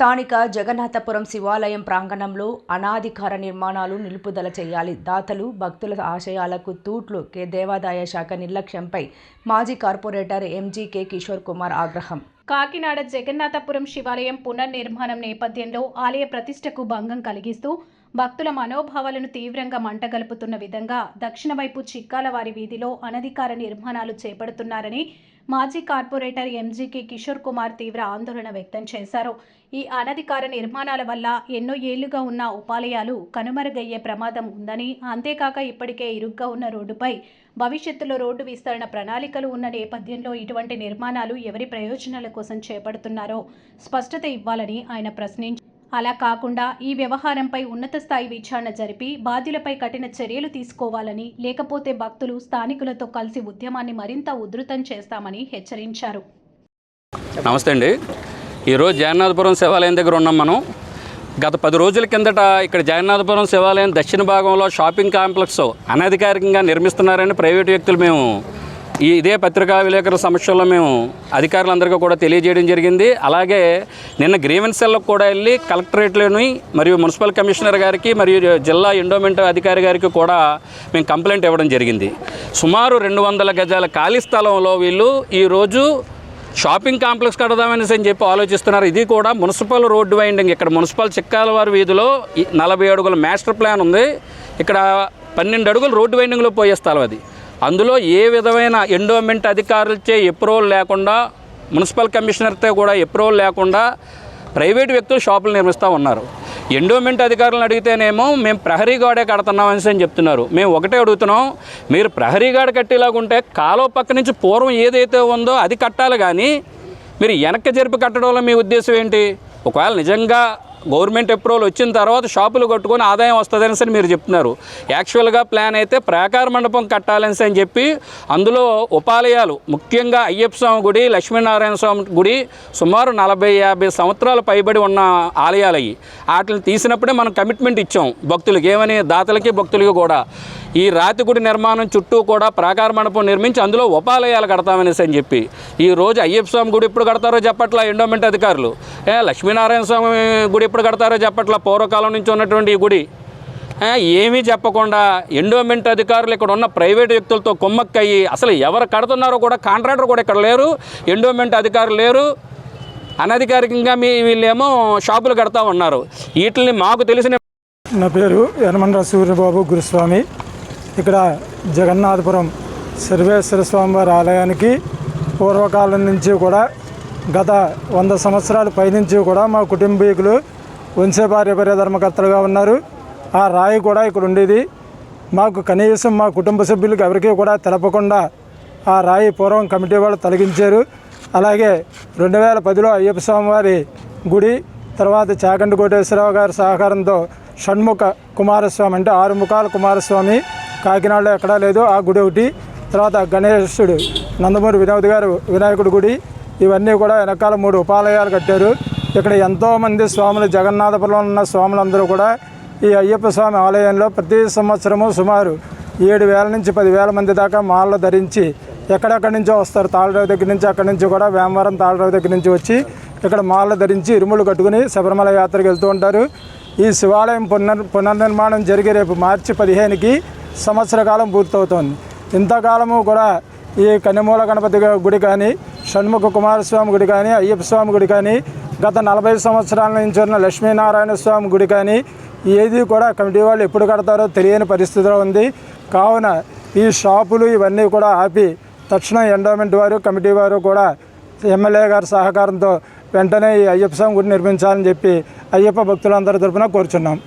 స్థానిక జగన్నాథపురం శివాలయం ప్రాంగణంలో అనాధికార నిర్మాణాలు నిలుపుదల చేయాలి. దాతలు, భక్తుల ఆశయాలకు తూట్లు దేవాదాయ శాఖ నిర్లక్ష్యంపై మాజీ కార్పొరేటర్ ఎంజీకే కిషోర్ కుమార్ ఆగ్రహం. కాకినాడ జగన్నాథపురం శివాలయం పునర్నిర్మాణం నేపథ్యంలో ఆలయ ప్రతిష్టకు భంగం కలిగిస్తూ భక్తుల మనోభావాలను తీవ్రంగా మంటగలుపుతున్న విధంగా దక్షిణ వైపు చిక్కాలవారి వీధిలో అనధికార నిర్మాణాలు చేపడుతున్నారని మాజీ కార్పొరేటర్ ఎంజీకే కిషోర్ కుమార్ తీవ్ర ఆందోళన వ్యక్తం చేశారు. ఈ అనధికార నిర్మాణాల వల్ల ఎన్నో ఏళ్లుగా ఉన్న ఉపాలయాలు కనుమరుగయ్యే ప్రమాదం ఉందని, అంతేకాక ఇప్పటికే ఇరుగ్గా ఉన్న రోడ్డుపై భవిష్యత్తులో రోడ్డు విస్తరణ ప్రణాళికలు ఉన్న నేపథ్యంలో ఇటువంటి నిర్మాణాలు ఎవరి ప్రయోజనాల కోసం చేపడుతున్నారో స్పష్టత ఇవ్వాలని ఆయన ప్రశ్నించారు. అలా కాకుండా ఈ వ్యవహారంపై ఉన్నత స్థాయి విచారణ జరిపి బాధ్యులపై కఠిన చర్యలు తీసుకోవాలని, లేకపోతే భక్తులు స్థానికులతో కలిసి ఉద్యమాన్ని మరింత ఉధృతం చేస్తామని హెచ్చరించారు. నమస్తే అండి. ఈరోజు జగన్నాథపురం శివాలయం దగ్గర ఉన్నాం మనం. గత 10 రోజుల కిందట ఇక్కడ జగన్నాథపురం శివాలయం దక్షిణ భాగంలో షాపింగ్ కాంప్లెక్స్ అనధికారికంగా నిర్మిస్తున్నారని ప్రైవేటు వ్యక్తులు మేము ఇదే పత్రికా విలేకరుల సమక్షంలో మేము అధికారులందరికీ కూడా తెలియజేయడం జరిగింది. అలాగే నిన్న గ్రీవెన్స్ సెల్లకు కూడా వెళ్ళి కలెక్టరేట్లోని మరియు మున్సిపల్ కమిషనర్ గారికి మరియు జిల్లా ఎండోమెంట్ అధికారి గారికి కూడా మేము కంప్లైంట్ ఇవ్వడం జరిగింది. సుమారు 200 గజాల ఖాళీ స్థలంలో వీళ్ళు ఈరోజు షాపింగ్ కాంప్లెక్స్ కడదామనేసి అని చెప్పి ఆలోచిస్తున్నారు. ఇది కూడా మున్సిపల్ రోడ్డు వైండింగ్. ఇక్కడ మున్సిపల్ చిక్కాలవారి వీధిలో 40 అడుగుల మాస్టర్ ప్లాన్ ఉంది. ఇక్కడ 12 అడుగులు రోడ్డు వైండింగ్లో పోయే స్థలం అది. అందులో ఏ విధమైన ఎండోమెంట్ అధికారులచే అప్రూవల్ లేకుండా, మున్సిపల్ కమిషనర్తో కూడా అప్రూవల్ లేకుండా ప్రైవేటు వ్యక్తులు షాపులు నిర్మిస్తూ ఉన్నారు. ఎండోమెంట్ అధికారులను అడిగితేనేమో మేము ప్రహరీ గోడే కడుతున్నామని అని చెప్తున్నారు. మేము ఒకటే అడుగుతున్నాం, మీరు ప్రహరీ గోడ కట్టేలాగుంటే కాలువ పక్క నుంచి పూర్వం ఏదైతే ఉందో అది కట్టాలి, కానీ మీరు వెనక్కి జరిపి కట్టడంలో మీ ఉద్దేశం ఏంటి? ఒకవేళ నిజంగా గవర్నమెంట్ అప్రూవల్ వచ్చిన తర్వాత షాపులు కట్టుకొని ఆదాయం వస్తుందని సరే మీరు చెప్తున్నారు. యాక్చువల్గా ప్లాన్ అయితే ప్రాకార మండపం కట్టాలని అని చెప్పి అందులో ఉపాలయాలు, ముఖ్యంగా అయ్యప్ప స్వామి గుడి, లక్ష్మీనారాయణ స్వామి గుడి సుమారు 40-50 సంవత్సరాలు పైబడి ఉన్న ఆలయాలు అయ్యి వాటిని తీసినప్పుడే మనం కమిట్మెంట్ ఇచ్చాం భక్తులకి. ఏమని? దాతలకి భక్తులకి కూడా ఈ రాతి గుడి నిర్మాణం చుట్టూ కూడా ప్రాకార మండపం నిర్మించి అందులో ఉపాలయాలు కడతామనేసి అని చెప్పి ఈరోజు అయ్యప్ప స్వామి గుడి ఎప్పుడు కడతారో చెప్పట్లా ఎండోమెంట్ అధికారులు. లక్ష్మీనారాయణ స్వామి గుడి ఎప్పుడు కడతారో చెప్పట్లా, పూర్వకాలం నుంచి ఉన్నటువంటి ఈ గుడి ఏమీ చెప్పకుండా ఎండోమెంట్ అధికారులు ఇక్కడ ఉన్న ప్రైవేటు వ్యక్తులతో కుమ్మక్కయ్యి అసలు ఎవరు కడుతున్నారో కూడా కాంట్రాక్టర్ కూడా ఇక్కడ లేరు, ఎండోమెంట్ అధికారులు లేరు, అనధికారికంగా వీళ్ళేమో షాపులు కడతా ఉన్నారు. వీటిని మాకు తెలిసిన నా పేరు యనమండ్ర సూర్యబాబు గురుస్వామి. ఇక్కడ జగన్నాథపురం సర్వేశ్వర స్వామివారి ఆలయానికి పూర్వకాలం నుంచి కూడా గత 100 సంవత్సరాల పైనుంచి కూడా మా కుటుంబీకులు వంశపార్యపర్య ధర్మకర్తలుగా ఉన్నారు. ఆ రాయి కూడా ఇక్కడ ఉండేది. మాకు కనీసం మా కుటుంబ సభ్యులకు ఎవరికీ కూడా తెలపకుండా ఆ రాయి పూర్వం కమిటీ వాళ్ళు తొలగించారు. అలాగే 2010లో అయ్యప్ప స్వామివారి గుడి, తర్వాత చాగంటి కోటేశ్వరరావు గారి సహకారంతో షణ్ముఖ కుమారస్వామి అంటే 6 ముఖాల కుమారస్వామి కాకినాడలో ఎక్కడా లేదు ఆ గుడి ఒకటి, తర్వాత గణేశుడు నందమూరి వినోద్ గారు వినాయకుడి గుడి, ఇవన్నీ కూడా వెనకాల 3 ఉపాలయాలు కట్టారు. ఇక్కడ ఎంతోమంది స్వాములు, జగన్నాథపురంలో ఉన్న స్వాములందరూ కూడా ఈ అయ్యప్ప స్వామి ఆలయంలో ప్రతి సంవత్సరము సుమారు 7,000 నుంచి 10,000 మంది దాకా మాలలు ధరించి ఎక్కడెక్కడి నుంచో వస్తారు. తాళరావు దగ్గర నుంచి, అక్కడి నుంచి కూడా వేమవరం తాళరావు దగ్గర నుంచి వచ్చి ఇక్కడ మాలలు ధరించి ఇరుములు కట్టుకుని శబరిమల యాత్రకు వెళ్తూ ఉంటారు. ఈ శివాలయం పునర్నిర్మాణం జరిగే రేపు మార్చి 15కి సంవత్సర కాలం పూర్తవుతోంది. ఇంతకాలము కూడా ఈ కన్యమూల గణపతి గుడి కానీ, షణ్ముఖ కుమారస్వామి గుడి కానీ, అయ్యప్ప స్వామి గుడి కానీ, గత 40 సంవత్సరాల నుంచి ఉన్న లక్ష్మీనారాయణ స్వామి గుడి కానీ ఏది కూడా కమిటీ వాళ్ళు ఎప్పుడు కడతారో తెలియని పరిస్థితిలో ఉంది. కావున ఈ షాపులు ఇవన్నీ కూడా ఆపి తక్షణం ఎండోమెంట్ వారు, కమిటీ వారు కూడా ఎమ్మెల్యే గారి సహకారంతో వెంటనే ఈ అయ్యప్ప స్వామి గుడి నిర్మించాలని చెప్పి అయ్యప్ప భక్తులందరి తరపున కోరుచున్నాం.